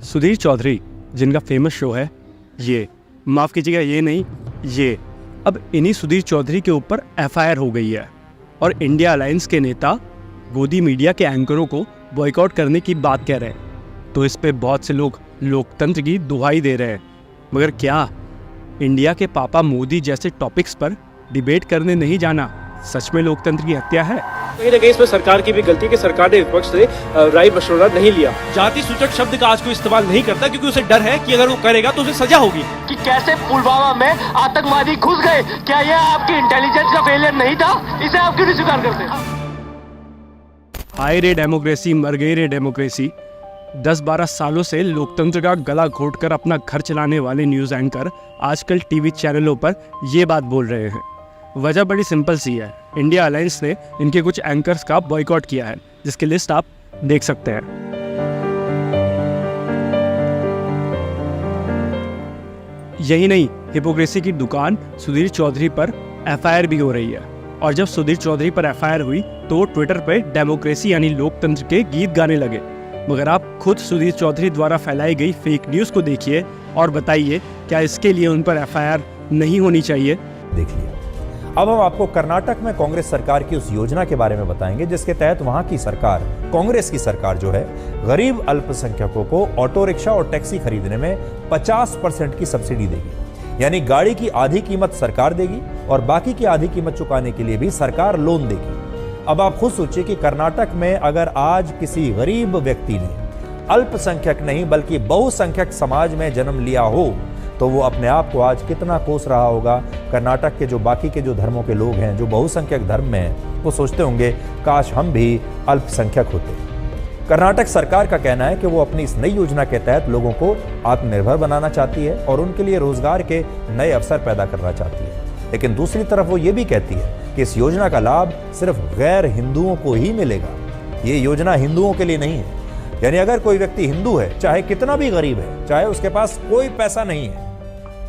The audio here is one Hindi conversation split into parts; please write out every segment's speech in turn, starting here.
सुधीर चौधरी जिनका फेमस शो है ये, माफ़ कीजिएगा ये नहीं ये, अब इन्हीं सुधीर चौधरी के ऊपर एफआईआर हो गई है और इंडिया अलायंस के नेता गोदी मीडिया के एंकरों को बॉयकॉट करने की बात कह रहे हैं। तो इस पे बहुत से लोग लोकतंत्र की दुहाई दे रहे हैं, मगर क्या इंडिया के पापा मोदी जैसे टॉपिक्स पर डिबेट करने नहीं जाना सच में लोकतंत्र की हत्या है? कहीं ना कहीं इसमें सरकार की भी गलती कि सरकार ने विपक्ष से राय मशवरा नहीं लिया। जाति सूचक शब्द का आज कोई इस्तेमाल नहीं करता क्योंकि उसे डर है कि अगर वो करेगा तो उसे सजा होगी। कि कैसे पुलवामा में आतंकवादी घुस गए, क्या यह आपकी इंटेलिजेंस का फेलियर नहीं था? इसे आप क्यों नहीं स्वीकार करते? हाय रे डेमोक्रेसी, मर गई रे डेमोक्रेसी। 10-12 सालों से लोकतंत्र का गला घोटकर अपना घर चलाने वाले न्यूज़ एंकर आजकल टीवी चैनलों पर ये बात बोल रहे हैं। वजह बड़ी सिंपल सी है, इंडिया अलायंस ने इनके कुछ एंकर्स का बॉयकॉट किया है, जिसकी लिस्ट आप देख सकते हैं। यही नहीं, हिपोक्रेसी की दुकान सुधीर चौधरी पर एफआईआर भी हो रही है। और जब सुधीर चौधरी पर एफआईआर हुई तो वो ट्विटर पर डेमोक्रेसी यानी लोकतंत्र के गीत गाने लगे। मगर आप खुद सुधीर चौधरी द्वारा फैलाई गई फेक न्यूज़ को देखिए और बताइए क्या इसके लिए उन पर एफआईआर नहीं होनी चाहिए? देख लिया। अब हम आपको कर्नाटक में कांग्रेस सरकार की उस योजना के बारे में बताएंगे जिसके तहत वहां की सरकार, कांग्रेस की सरकार जो है, गरीब अल्पसंख्यकों को ऑटो रिक्शा और टैक्सी खरीदने में 50% की सब्सिडी देगी। यानी गाड़ी की आधी कीमत सरकार देगी और बाकी की आधी कीमत चुकाने के लिए भी सरकार लोन देगी। अब आप खुद सोचिए कि कर्नाटक में अगर आज किसी गरीब व्यक्ति ने अल्पसंख्यक नहीं बल्कि बहुसंख्यक समाज में जन्म लिया हो तो वो अपने आप को आज कितना कोस रहा होगा। कर्नाटक के जो बाकी के जो धर्मों के लोग हैं, जो बहुसंख्यक धर्म में हैं, वो सोचते होंगे काश हम भी अल्पसंख्यक होते। कर्नाटक सरकार का कहना है कि वो अपनी इस नई योजना के तहत लोगों को आत्मनिर्भर बनाना चाहती है और उनके लिए रोजगार के नए अवसर पैदा करना चाहती है। लेकिन दूसरी तरफ वो ये भी कहती है कि इस योजना का लाभ सिर्फ गैर हिंदुओं को ही मिलेगा। ये योजना हिंदुओं के लिए नहीं है। यानी अगर कोई व्यक्ति हिंदू है, चाहे कितना भी गरीब है, चाहे उसके पास कोई पैसा नहीं है,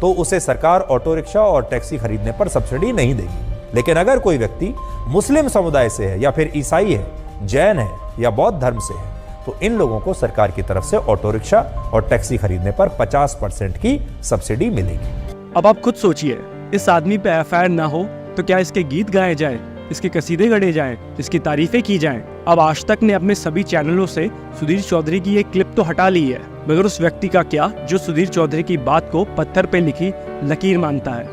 तो उसे सरकार ऑटो रिक्शा और टैक्सी खरीदने पर सब्सिडी नहीं देगी। लेकिन अगर कोई व्यक्ति मुस्लिम समुदाय से है या फिर ईसाई है, जैन है या बौद्ध धर्म से है, तो इन लोगों को सरकार की तरफ से ऑटो रिक्शा और टैक्सी खरीदने पर 50% की सब्सिडी मिलेगी। अब आप खुद सोचिए, इस आदमी पे एफआईआर ना हो तो क्या इसके गीत गाए जाए, इसके कसीदे गढ़े जाएं, इसकी तारीफें की जाएं? अब आज तक ने अपने सभी चैनलों से सुधीर चौधरी की एक क्लिप तो हटा ली है, मगर उस व्यक्ति का क्या जो सुधीर चौधरी की बात को पत्थर पे लिखी लकीर मानता है?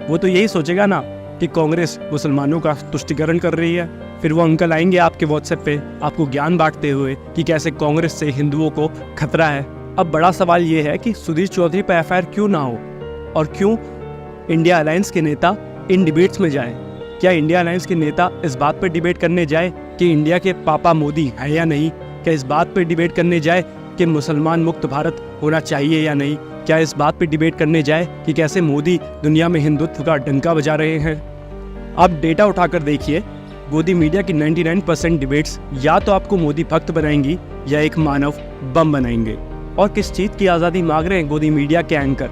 वो तो यही सोचेगा ना कि कांग्रेस मुसलमानों का तुष्टिकरण कर रही है। फिर वो अंकल आएंगे आपके व्हाट्सएप पे आपको ज्ञान बांटते हुए कि कैसे कांग्रेस से हिंदुओं को खतरा है। अब बड़ा सवाल ये है कि सुधीर चौधरी पर एफआईआर क्यों ना हो और क्यों इंडिया अलायंस के नेता इन डिबेट्स में जाए? क्या इंडिया अलायंस के नेता इस बात पर डिबेट करने जाए कि इंडिया के पापा मोदी है या नहीं? क्या इस बात पर डिबेट करने जाए कि मुसलमान मुक्त भारत होना चाहिए या नहीं? क्या इस बात पर डिबेट करने जाए कि कैसे मोदी दुनिया में हिंदुत्व का डंका बजा रहे हैं? आप डेटा उठाकर देखिए, गोदी मीडिया की 99% डिबेट्स या तो आपको मोदी भक्त बनाएंगी या एक मानव बम बनाएंगे। और किस चीज़ की आज़ादी मांग रहे हैं गोदी मीडिया के एंकर?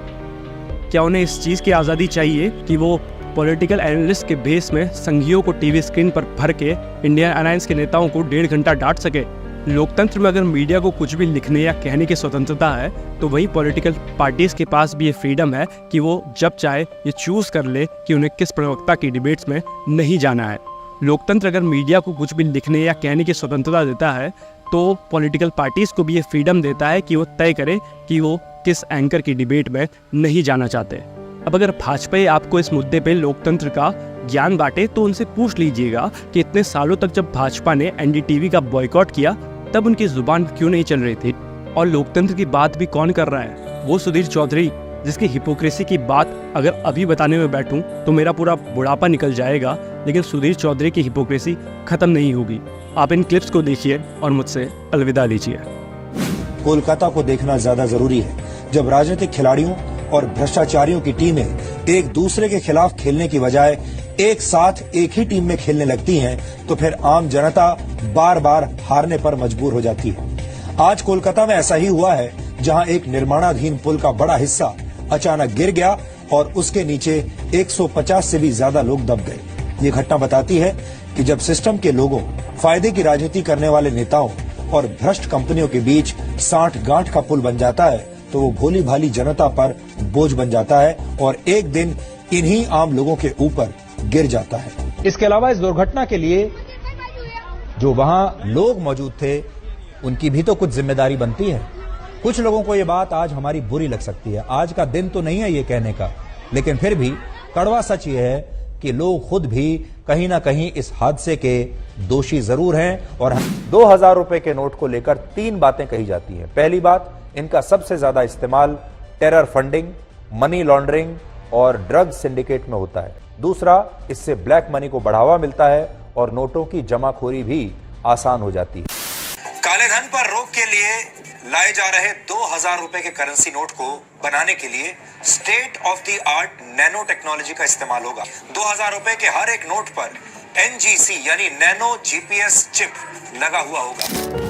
क्या उन्हें इस चीज़ की आज़ादी चाहिए कि वो पॉलिटिकल एनालिस्ट के बेस में संघियों को टीवी स्क्रीन पर भर के इंडियन अलायंस के नेताओं को 1.5 घंटा डांट सके? लोकतंत्र में अगर मीडिया को कुछ भी लिखने या कहने की स्वतंत्रता है तो वही पॉलिटिकल पार्टीज के पास भी ये फ्रीडम है कि वो जब चाहे ये चूज कर ले कि उन्हें किस प्रवक्ता की डिबेट्स में नहीं जाना है। लोकतंत्र अगर मीडिया को कुछ भी लिखने या कहने की स्वतंत्रता देता है तो पॉलिटिकल पार्टीज को भी ये फ्रीडम देता है कि वो तय करे कि वो किस एंकर की डिबेट में नहीं जाना चाहते। अब अगर भाजपा आपको इस मुद्दे पे लोकतंत्र का ज्ञान बांटे तो उनसे पूछ लीजिएगा कि इतने सालों तक जब भाजपा ने एनडीटीवी का बॉयकॉट किया तब उनकी जुबान क्यों नहीं चल रही थी? और लोकतंत्र की बात भी कौन कर रहा है? वो सुधीर चौधरी जिसकी हिपोक्रेसी की बात अगर अभी बताने में बैठूं तो मेरा पूरा बुढ़ापा निकल जाएगा, लेकिन सुधीर चौधरी की हिपोक्रेसी खत्म नहीं होगी। आप इन क्लिप्स को देखिए और मुझसे अलविदा लीजिए। कोलकाता को देखना ज्यादा जरूरी है। जब राजनीतिक खिलाड़ियों और भ्रष्टाचारियों की टीमें एक दूसरे के खिलाफ खेलने की बजाय एक साथ एक ही टीम में खेलने लगती हैं, तो फिर आम जनता बार बार हारने पर मजबूर हो जाती है। आज कोलकाता में ऐसा ही हुआ है, जहां एक निर्माणाधीन पुल का बड़ा हिस्सा अचानक गिर गया और उसके नीचे 150 से भी ज्यादा लोग दब गए। ये घटना बताती है कि जब सिस्टम के लोगों, फायदे की राजनीति करने वाले नेताओं और भ्रष्ट कंपनियों के बीच साठ गांठ का पुल बन जाता है तो वो भोली भाली जनता पर बोझ बन जाता है और एक दिन इन्हीं आम लोगों के ऊपर गिर जाता है। इसके अलावा इस दुर्घटना के लिए जो वहां लोग मौजूद थे उनकी भी तो कुछ जिम्मेदारी बनती है। कुछ लोगों को यह बात आज हमारी बुरी लग सकती है, आज का दिन तो नहीं है ये कहने का, लेकिन फिर भी कड़वा सच ये है कि लोग खुद भी कहीं ना कहीं इस हादसे के दोषी जरूर हैं। और 2000 रुपए के नोट को लेकर 3 बातें कही जाती हैं। पहली बात, इनका सबसे ज्यादा इस्तेमाल टेरर फंडिंग, मनी लॉन्ड्रिंग और ड्रग सिंडिकेट में होता है। दूसरा, इससे ब्लैक मनी को बढ़ावा मिलता है और नोटों की जमाखोरी भी आसान हो जाती है। काले धन पर रोक के लिए लाए जा रहे 2000 रुपए के करेंसी नोट को बनाने के लिए state of the art nano technology का इस्तेमाल होगा। 2000 रुपए के हर एक नोट पर NGC यानी नैनो GPS चिप लगा हुआ होगा।